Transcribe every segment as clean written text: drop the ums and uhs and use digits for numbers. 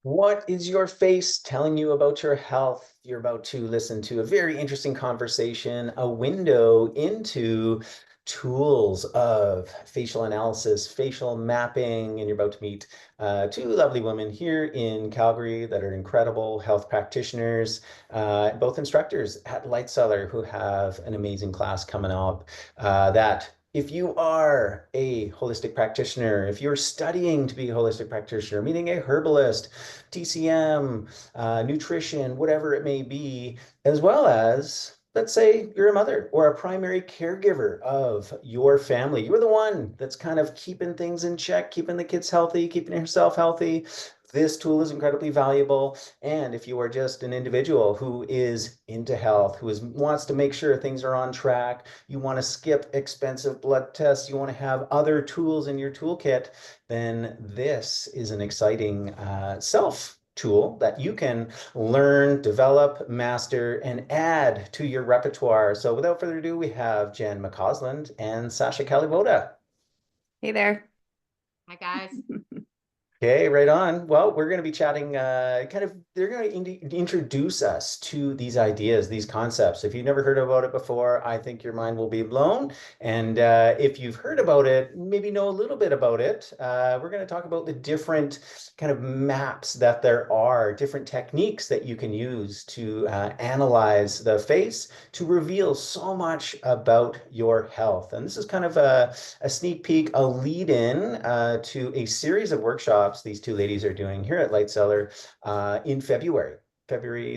What is your face telling you about your health? You're about to listen to a very interesting conversation, a window into tools of facial analysis, facial mapping, and you're about to meet two lovely women here in Calgary that are incredible health practitioners, both instructors at Light Cellar who have an amazing class coming up that if you are a holistic practitioner, if you're studying to be a holistic practitioner, meaning a herbalist, TCM, nutrition, whatever it may be, as well as, let's say, you're a mother or a primary caregiver of your family. You're the one that's kind of keeping things in check, keeping the kids healthy, keeping yourself healthy. This tool is incredibly valuable. And if you are just an individual who is into health, wants to make sure things are on track, you want to skip expensive blood tests, you want to have other tools in your toolkit, then this is an exciting self tool that you can learn, develop, master, and add to your repertoire. So without further ado, we have Jen McCausland and Sasha Kalivoda. Hey there. Hi guys. Okay, right on. Well, we're going to be chatting they're going to introduce us to these ideas, these concepts. If you've never heard about it before, I think your mind will be blown. And if you've heard about it, maybe know a little bit about it, we're going to talk about the different kind of maps that there are, different techniques that you can use to analyze the face to reveal so much about your health. And this is kind of a sneak peek, a lead in to a series of workshops these two ladies are doing here at Light Cellar in February.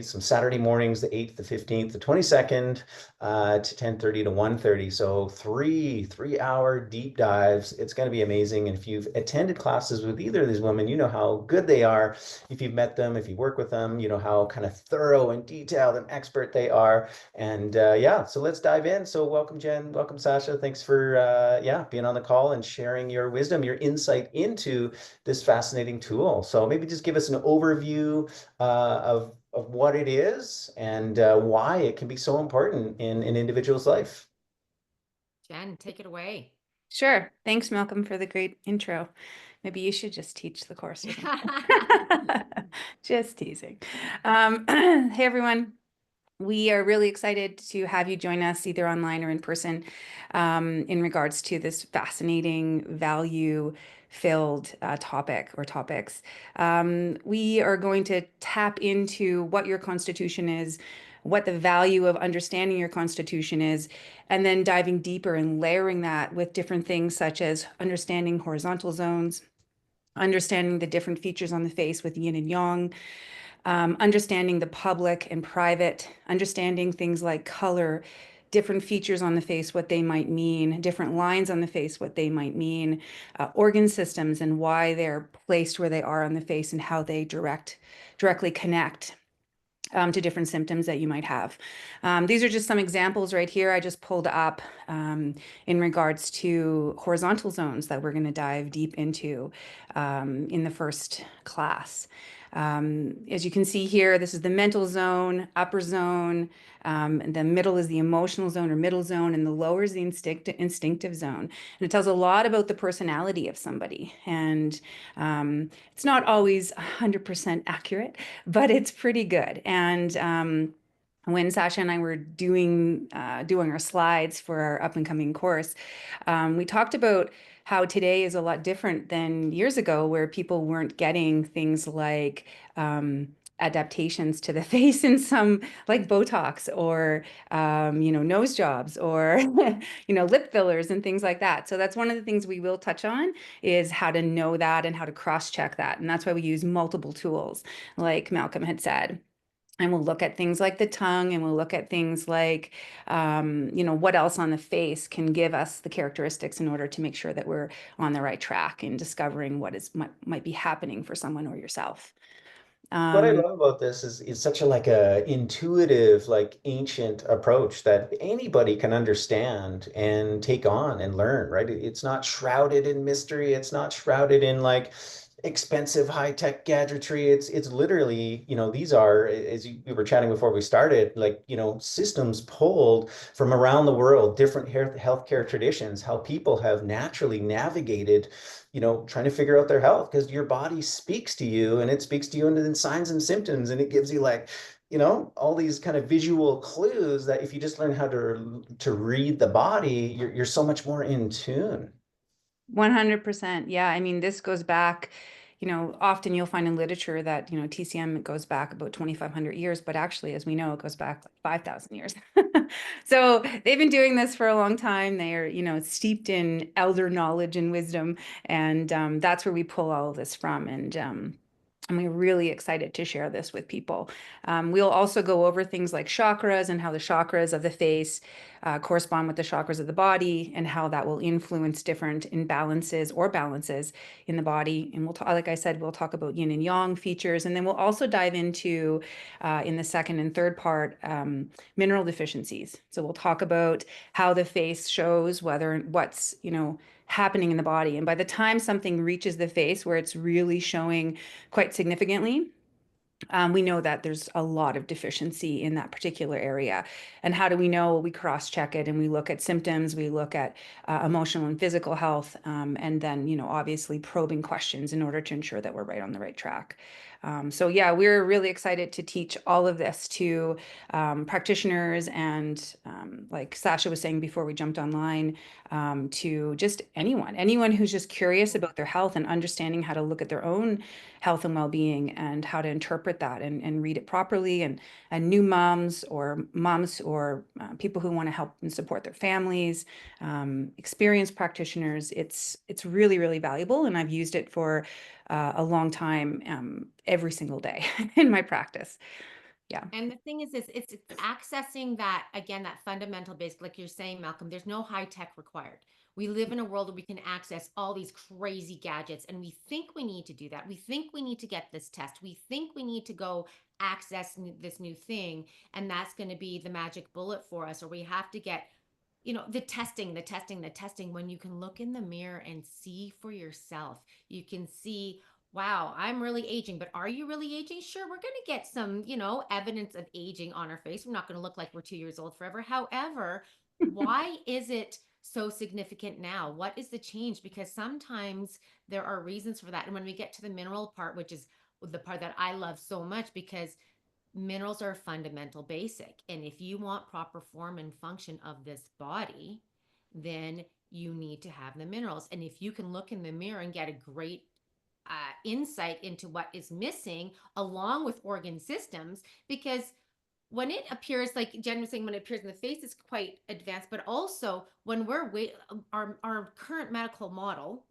Some Saturday mornings, the 8th, the 15th, the 22nd, to 10:30 to 1:30. So three-hour deep dives. It's going to be amazing. And if you've attended classes with either of these women, you know how good they are. If you've met them, if you work with them, you know how kind of thorough and detailed and expert they are. And yeah, so let's dive in. So welcome, Jen. Welcome, Sasha. Thanks for being on the call and sharing your wisdom, your insight into this fascinating tool. So maybe just give us an overview of what it is and why it can be so important in an individual's life. Jen, take it away. Sure. Thanks, Malcolm, for the great intro. Maybe you should just teach the course or something. Just teasing. Hey, everyone. We are really excited to have you join us either online or in person in regards to this fascinating value-filled topic or topics. We are going to tap into what your constitution is, what the value of understanding your constitution is, and then diving deeper and layering that with different things such as understanding horizontal zones, understanding the different features on the face with yin and yang, understanding the public and private, understanding things like color, different features on the face, what they might mean, different lines on the face, what they might mean, organ systems and why they're placed where they are on the face and how they directly connect to different symptoms that you might have. These are just some examples right here I just pulled up in regards to horizontal zones that we're going to dive deep into in the first class. As you can see here, this is the mental zone, upper zone, the middle is the emotional zone or middle zone, and the lower is the instinctive zone. And it tells a lot about the personality of somebody. And it's not always 100% accurate, but it's pretty good. And when Sasha and I were doing our slides for our up and coming course, we talked about how today is a lot different than years ago, where people weren't getting things like adaptations to the face in some like Botox or nose jobs or lip fillers and things like that. So that's one of the things we will touch on is how to know that and how to cross-check that. And that's why we use multiple tools, like Malcolm had said. And we'll look at things like the tongue, and we'll look at things like, what else on the face can give us the characteristics in order to make sure that we're on the right track in discovering what might be happening for someone or yourself. What I Um, love about this is such a like a intuitive, like ancient approach that anybody can understand and take on and learn, right? It's not shrouded in mystery. It's not shrouded in like expensive high-tech gadgetry. It's literally, these are, as we were chatting before we started, like, systems pulled from around the world, different healthcare traditions, how people have naturally navigated, trying to figure out their health, because your body speaks to you, and it speaks to you in signs and symptoms, and it gives you like, all these kind of visual clues that if you just learn how to read the body, you're so much more in tune. 100%. Yeah. I mean, this goes back, often you'll find in literature that, TCM goes back about 2,500 years, but actually, as we know, it goes back like 5,000 years. So they've been doing this for a long time. They are, steeped in elder knowledge and wisdom. And that's where we pull all of this from. And we're really excited to share this with people. We'll also go over things like chakras and how the chakras of the face correspond with the chakras of the body, and how that will influence different imbalances or balances in the body. And we'll talk, like I said, we'll talk about yin and yang features, and then we'll also dive into, in the second and third part, mineral deficiencies. So we'll talk about how the face shows what's happening in the body, and by the time something reaches the face where it's really showing quite significantly, we know that there's a lot of deficiency in that particular area. And how do we know? We cross-check it, and we look at symptoms, we look at emotional and physical health, and then, obviously probing questions in order to ensure that we're right on the right track. So yeah, we're really excited to teach all of this to practitioners and, like Sascha was saying before we jumped online, to just anyone who's just curious about their health and understanding how to look at their own health and well-being and how to interpret that and read it properly, and new moms or people who want to help and support their families, experienced practitioners. It's really, really valuable, and I've used it for a long time, every single day in my practice. Yeah. And the thing is, it's accessing that, again, that fundamental basic, like you're saying, Malcolm, there's no high tech required. We live in a world where we can access all these crazy gadgets, and we think we need to do that. We think we need to get this test. We think we need to go access this new thing, and that's going to be the magic bullet for us, or we have to get, the testing, when you can look in the mirror and see for yourself. You can see, wow, I'm really aging, but are you really aging? Sure, we're going to get some, evidence of aging on our face. We're not going to look like we're 2 years old forever. However, why is it so significant now? What is the change? Because sometimes there are reasons for that. And when we get to the mineral part, which is the part that I love so much, because minerals are fundamental basic. And if you want proper form and function of this body, then you need to have the minerals. And if you can look in the mirror and get a great insight into what is missing, along with organ systems, because when it appears, like Jen was saying, when it appears in the face, it's quite advanced, but also when our current medical model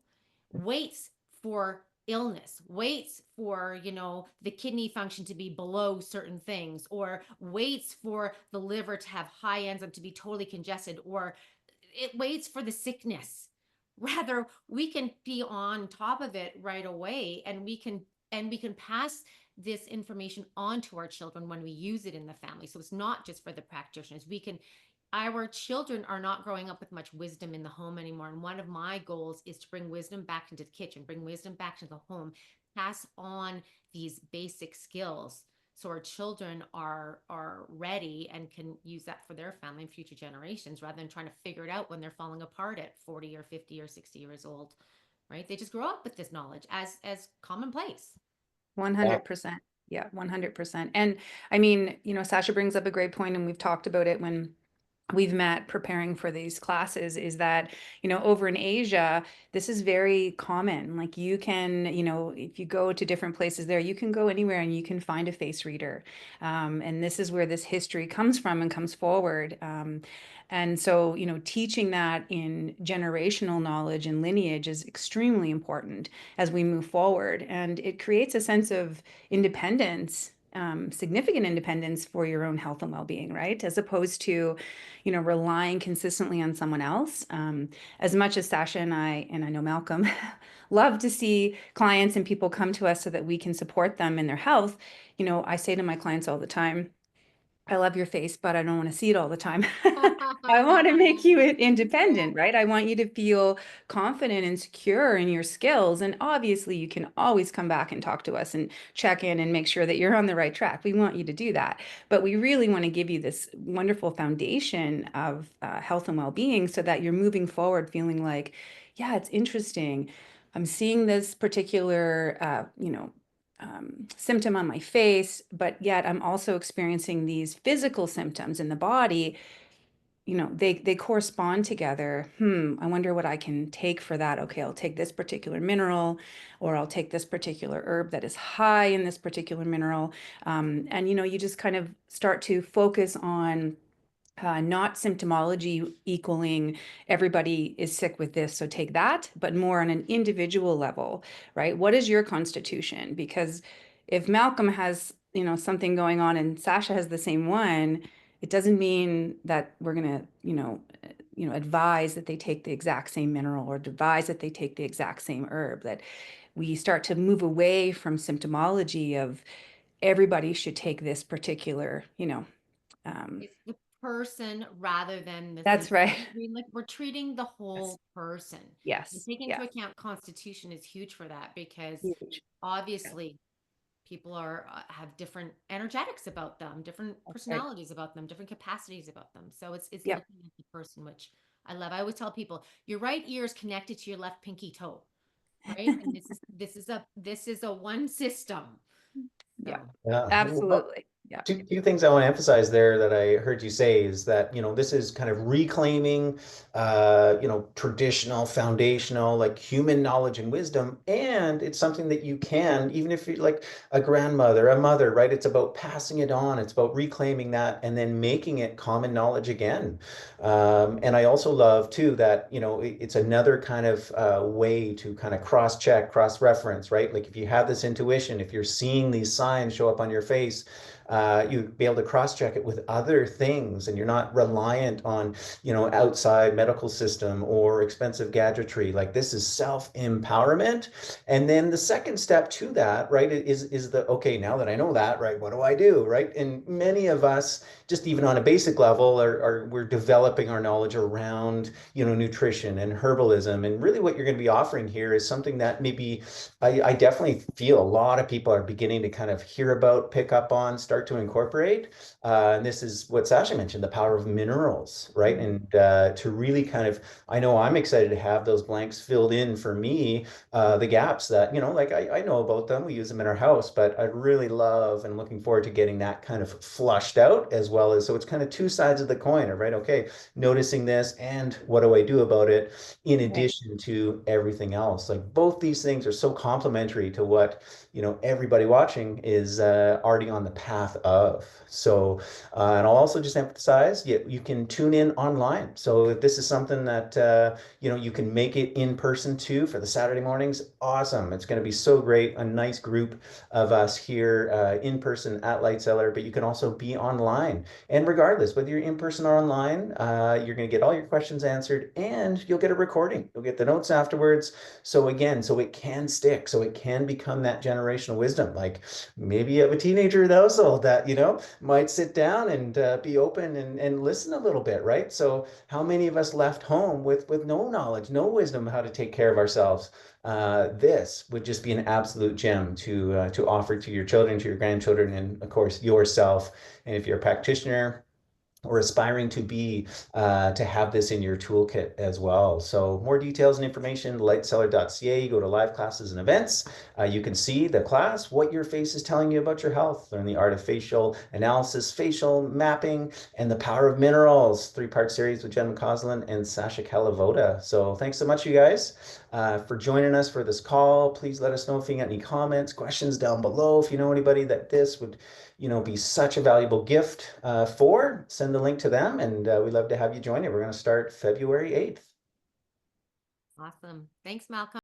waits for illness, waits for, the kidney function to be below certain things, or waits for the liver to have high enzyme to be totally congested, or it waits for the sickness. Rather, we can be on top of it right away, and we can pass this information on to our children when we use it in the family. So it's not just for the practitioners. Our children are not growing up with much wisdom in the home anymore. And one of my goals is to bring wisdom back into the kitchen, bring wisdom back to the home, pass on these basic skills so our children are ready and can use that for their family and future generations, rather than trying to figure it out when they're falling apart at 40 or 50 or 60 years old. Right? They just grow up with this knowledge as commonplace. 100%. Yeah, 100%. And I mean, Sascha brings up a great point, and we've talked about it when we've met preparing for these classes, is that, over in Asia, this is very common. Like, you can, if you go to different places there, you can go anywhere and you can find a face reader. And this is where this history comes from and comes forward. And so, teaching that in generational knowledge and lineage is extremely important as we move forward. And it creates a sense of independence, significant independence for your own health and well-being, right? As opposed to, relying consistently on someone else. As much as Sascha and I know Malcolm, love to see clients and people come to us so that we can support them in their health. I say to my clients all the time, I love your face, but I don't want to see it all the time. I want to make you independent, right? I want you to feel confident and secure in your skills. And obviously, you can always come back and talk to us and check in and make sure that you're on the right track. We want you to do that. But we really want to give you this wonderful foundation of health and well-being so that you're moving forward feeling like, yeah, it's interesting. I'm seeing this particular, symptom on my face, but yet I'm also experiencing these physical symptoms in the body. They correspond together. I wonder what I can take for that. Okay, I'll take this particular mineral, or I'll take this particular herb that is high in this particular mineral. And you just kind of start to focus on not symptomology equaling everybody is sick with this, so take that, but more on an individual level, right? What is your constitution? Because if Malcolm has, something going on and Sascha has the same one, it doesn't mean that we're gonna, advise that they take the exact same mineral or advise that they take the exact same herb. That we start to move away from symptomology of everybody should take this particular, um, It's the person rather than the that's symptom. right. I mean, like we're treating the Yes, whole person. And yes, taking into yes. account constitution is huge for that because Huge. Yeah, obviously people are have different energetics about them, different that's right. personalities about them, different capacities about them. So it's Yep. looking at the person, which I love. I always tell people your right ear is connected to your left pinky toe, right? And this is a one system. Yeah, So Yeah. Well, absolutely. Yeah. two things I want to emphasize there that I heard you say is that, this is kind of reclaiming, traditional, foundational, like human knowledge and wisdom. And it's something that you can, even if you're like a grandmother, a mother, right? It's about passing it on. It's about reclaiming that and then making it common knowledge again. And I also love too that, it's another kind of way to kind of cross-check, cross-reference, right? Like if you have this intuition, if you're seeing these signs show up on your face, you'd be able to cross-check it with other things, and you're not reliant on, outside medical system or expensive gadgetry. Like this is self-empowerment. And then the second step to that, right, is the okay, now that I know that, right, what do I do, right? And many of us, just even on a basic level, we're developing our knowledge around, nutrition and herbalism. And really, what you're going to be offering here is something that maybe I definitely feel a lot of people are beginning to kind of hear about, pick up on, start to incorporate. And this is what Sasha mentioned, the power of minerals, right? And to really kind of, I know I'm excited to have those blanks filled in for me, the gaps that, like I know about them, we use them in our house, but I really love and looking forward to getting that kind of flushed out as well as, so it's kind of two sides of the coin, right? Okay, noticing this and what do I do about it in Right. addition to everything else. Like both these things are so complementary to what, everybody watching is already on the path of. So, and I'll also just emphasize, you can tune in online. So if this is something that, you can make it in person too for the Saturday mornings, awesome. It's going to be so great. A nice group of us here in person at Light Cellar, but you can also be online. And regardless, whether you're in person or online, you're going to get all your questions answered and you'll get a recording. You'll get the notes afterwards. So again, so it can stick, so it can become that generational wisdom. Like maybe you have a teenager in the household that, might sit down and be open and listen a little bit, right? So how many of us left home with no knowledge, no wisdom how to take care of ourselves? This would just be an absolute gem to offer to your children, to your grandchildren, and of course yourself. And if you're a practitioner or aspiring to be, to have this in your toolkit as well. So more details and information, lightseller.ca. You go to live classes and events. You can see the class, what your face is telling you about your health, learn the art of facial analysis, facial mapping, and the power of minerals. 3-part series with Jen McCausland and Sascha Kalavoda. So thanks so much, you guys, for joining us for this call. Please let us know if you got any comments, questions down below. If you know anybody that this would be such a valuable gift for, send the link to them, and we'd love to have you join it. We're going to start February 8th. awesome. Thanks, Malcolm.